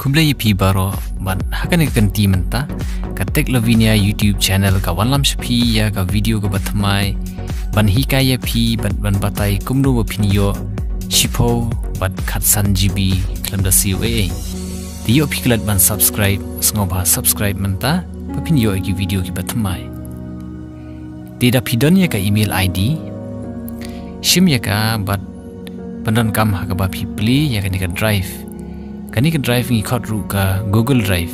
kumlay pi baro ban hakan kan ti menta ka tek Lavinia YouTube channel ka wanlam shapi ya ka video ka batmai ban hikaya pi ban batai kumno opinio shipo bat khatsan GB klamda COA Dio piklat ban subscribe sngoba subscribe menta papinio ki video ki batmai Tidak pidon ya ka email ID shim ya ka bat pandon kam ha ka ba pli ya ka drive kani ka drive ngi khot ru ka Google Drive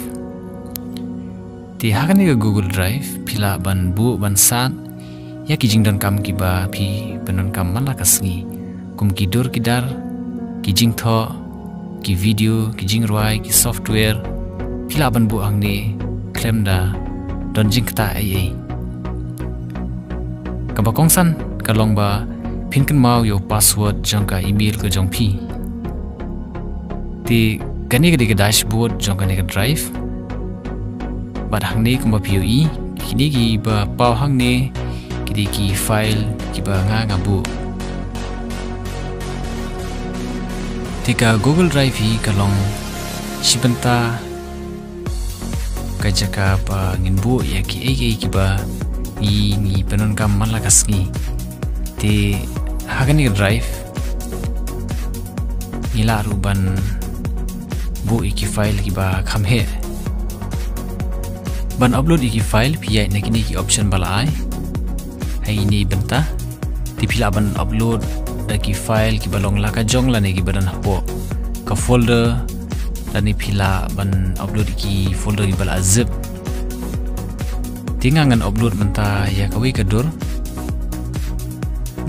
ti ha kani ka Google Drive pila ban bu ban san ya ki jingdon kam ki ba pi pandon kam mala ka sngi kum ki dur ki dar ki jing tho ki video ki jing roi ki software pila ban bu ang ni claim da don jing ta ai ka ba kongsan ka long ba pin kan mau yo password jong ka email ko jong pi ti kani ka dashboard jong kani ka drive bat hang ni kuma POE kini ki ba pau hang ni kidi ki file ki ba nga bu tika Google Drive hi kalong sibenta ka jaka pa ngin bu ya ki ki ba ni penon kam malakas ni ti hagani ka drive nila ruban bu iki file ki ba kham he ban upload iki file pi na kini ki option bala ai hai ni benta ti pila ban upload da ki file ki balong la ka jong la ne ki badan hapo ka folder da ni pila ban upload ki folder ki bala zip tingangan upload menta ya kawi kadur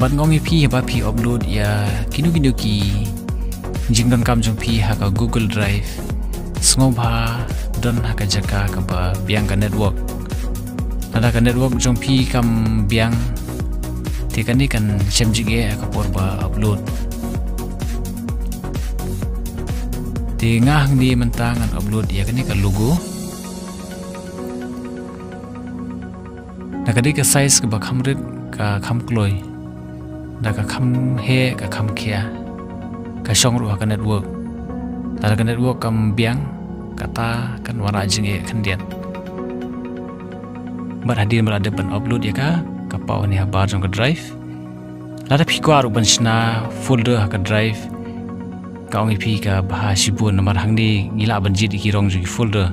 ban ngongi pi ba pi upload ya kinu ki jingdon kam jong pi ha ka Google Drive sngoba don ha ka jaka ka ba biang ka network nada ka network jong pi kam biang tikani kan semjige ka por ba upload tingah ni mentangan upload ya kani ka logo nakadi ka size ka ba khamrit ka kham kloi da ka kham he ka kham khia ka shong ru ka network da ka network kam biang kata kan wara jinge khandian bar hadir berada ban upload ya ka pau ni habar jong ka drive lada phikwa ru ban shna folder ka drive ka ongi phi ka bah sibun namar hangni ngila ban jid ki rong ju folder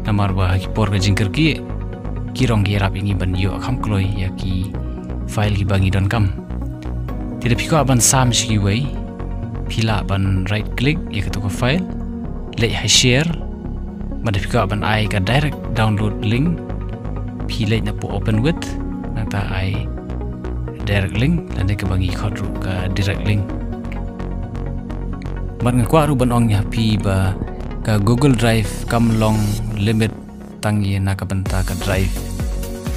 namar ba ki por ka jingker ki rong ki rap ingi ban yo kham kloi ya ki file ki bangi don kam tidak phikwa ban sam shi wei pila ban right click ya ka to ka file le ha share mada phikwa ban ai ka direct download link pile na po open with nata ai direct link dan ke bangi khot ru ka direct link ban ngakwa ru ban ong ya pi ba ka Google Drive kam long limit tangi na ka banta ka drive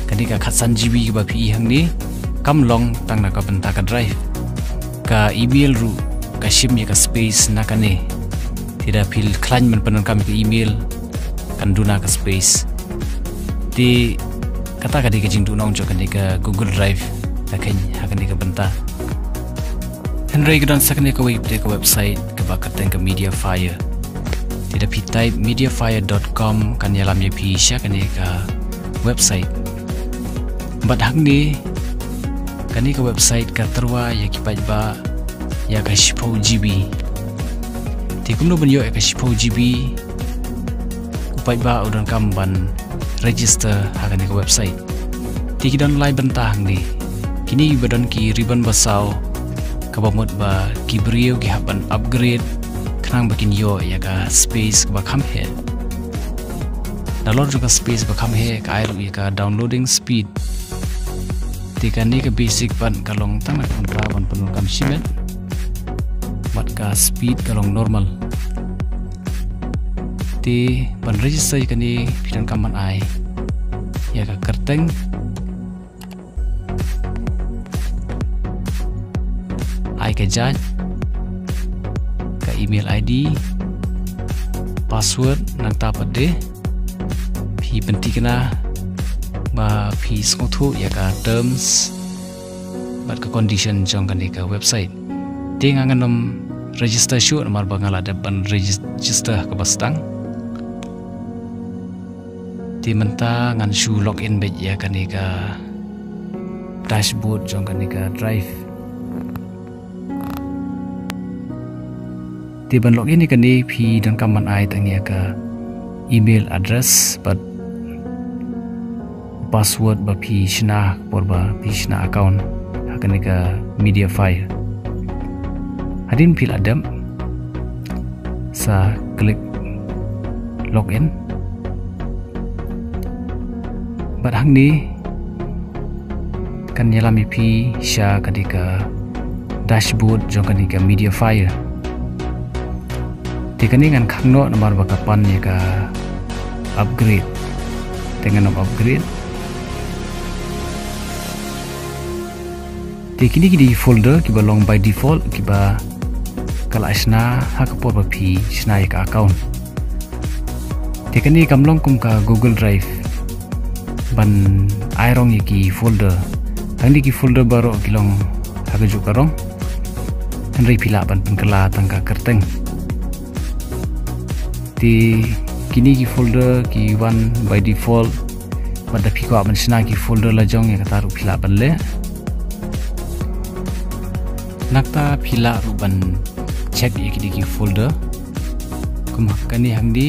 kani ka khatsan GB ba pi hang ni kam long tang na ka banta ka drive ka email ru ka shim ya ka space na kani tidak pil klan men penon kam ke email kan duna ka space di kata ka di jing dunong jo kan ka Google Drive taken hakan ka banta Henry gedon sakne ka website ka bakateng ka Mediafire tidak pi type mediafire.com kan yalam ye pi sya kan ka website bat hang ni kan ka website ka terwa ya ki ba ya ka 10 GB ti kumno ban yo ka 10 GB upai ba udon kam ban register hakan ka website ti kidon lai bentang ni kini badon ki ribbon basau ka bamot ba ki brio ki haban upgrade khnang bakin yo ya ka space ba kham he download ka space ba kham he ka ai ru ka downloading speed ti kan ni ka basic ban kalong tang ka ban penul kam simet bat ka speed kalong normal ti ban register kan ni pidan kaman ai ya ka kerteng ai ka judge ka email ID password nang tapat de pi penting na ba pi skothu ya ka terms bat ka condition jong kan ka website tinganganom register shoot mar bangala de ban register ka bastang ti menta ngan shu login bet ya kanika dashboard jong kanika drive ti ban login ni kani phi dan kaman ai tangya ka email address but password ba phi shna porba phi shna account kanika media file hadin pil adam sa klik login but hang ni kan yalami pi sha kadika dashboard jong kadika media file tikani ngan khangno nomor bakapan ya ka upgrade dengan upgrade tikini di folder kiba long by default kiba kala asna hakapor ba pi sna ya ka account tikani kamlong kum ka Google Drive ban airong iki folder handi ki folder baro kilong hagaju karong henry pila ban penkela tangka kerteng ti kini ki folder ki one by default pada piko ban sna ki folder lajong ya kataru pila ban le nakta pila ruban check iki folder kumakani hangdi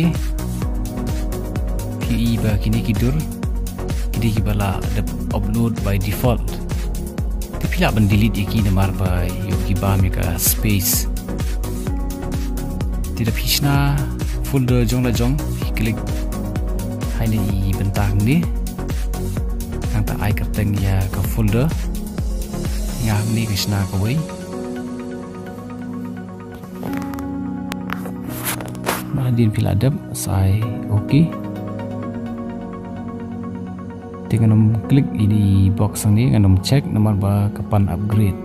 ki ba kini kidur kidi bala ada upload by default tapi la ban delete iki namar by yogi ba meka space tidak pisna folder jong la jong klik hai ni bentang ni nang ta ai kerteng ya ke folder ngam ni pisna ko wei madin piladap sai okay dengan klik ini box ini dengan cek nomor ba kapan upgrade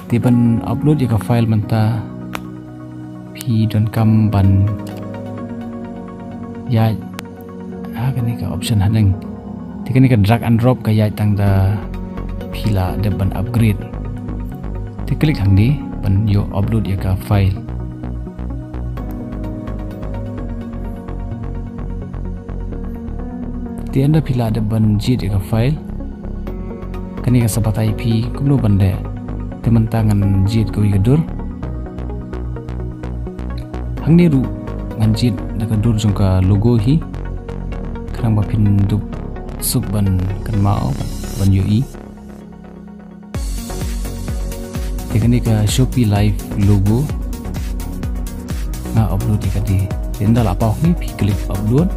tiban upload ya file menta pi don kam ban ya agani ka option haneng tikani ka drag and drop ka ya tang da pila de ban upgrade tiklik hang di ban yo upload ya ka file di anda pila ada ban jit ka file kani ka sabat IP kumno bande teman tangan jit ko yidur hang ni ru ngan jit na ka dur jong ka logo hi krang ba pin duk sub ban kan mau ban UI tekani ka Shopee Live logo na upload ka di tenda la pa ni pi klik upload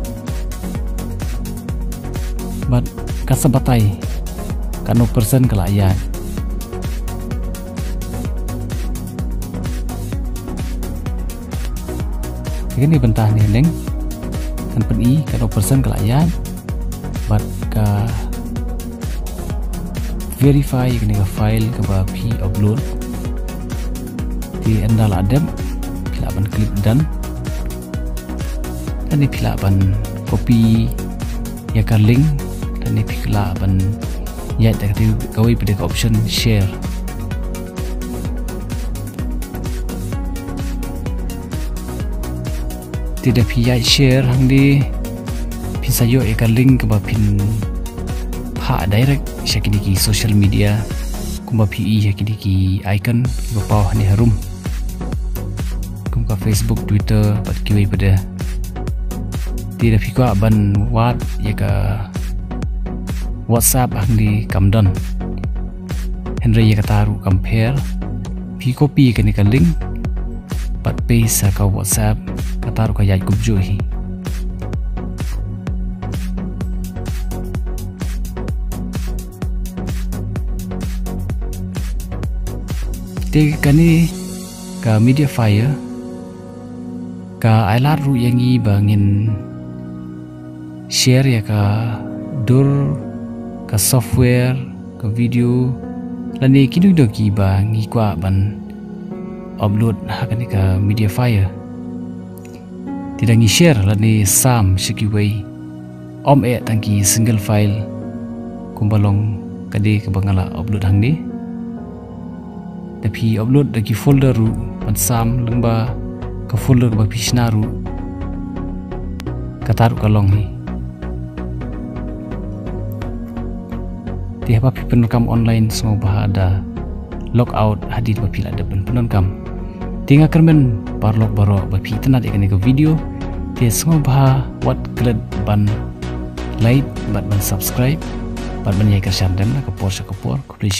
but kasabatai kano persen kelayan ini bentah ni neng kan peni kano persen kelayan but ka verify kini ka file ke ba pi upload di endal adem pila ban klik dan ni pila ban copy ya ka link dan ni pikla ban ya tak di kawai pada option share tidak pihak share hang di pisayo eka link ke bapin ha direct syakini ki social media kumba pi yakini ki icon ke bawah ni harum kumba Facebook Twitter pat kiwai pada tidak pikwa ban wat ya ka WhatsApp ang di kamdon Henry ya kataru compare pi copy ka ni ka link pat paste ka WhatsApp kataru ka yai kubjo hi te kani ka media fire ka ailar ru yangi bangin share ya ka dur ka software ka video lani kidu doki ba ngi kwa ban upload hakani ka media file tidak ngi share lani sam shikiway om tangki single file kumbalong kade ka bangala upload hangni tapi upload daki folder ru pan sam lengba ka folder ba pishna ru kataruk kalong hi tiap api penukam online semua bah ada logout hadir bapi ada penukam tinggal kermen parlok baro bapi tenat ikan ke video dia semua bah wat klet ban like ban subscribe ban nyai kersan dem na kapor ku beli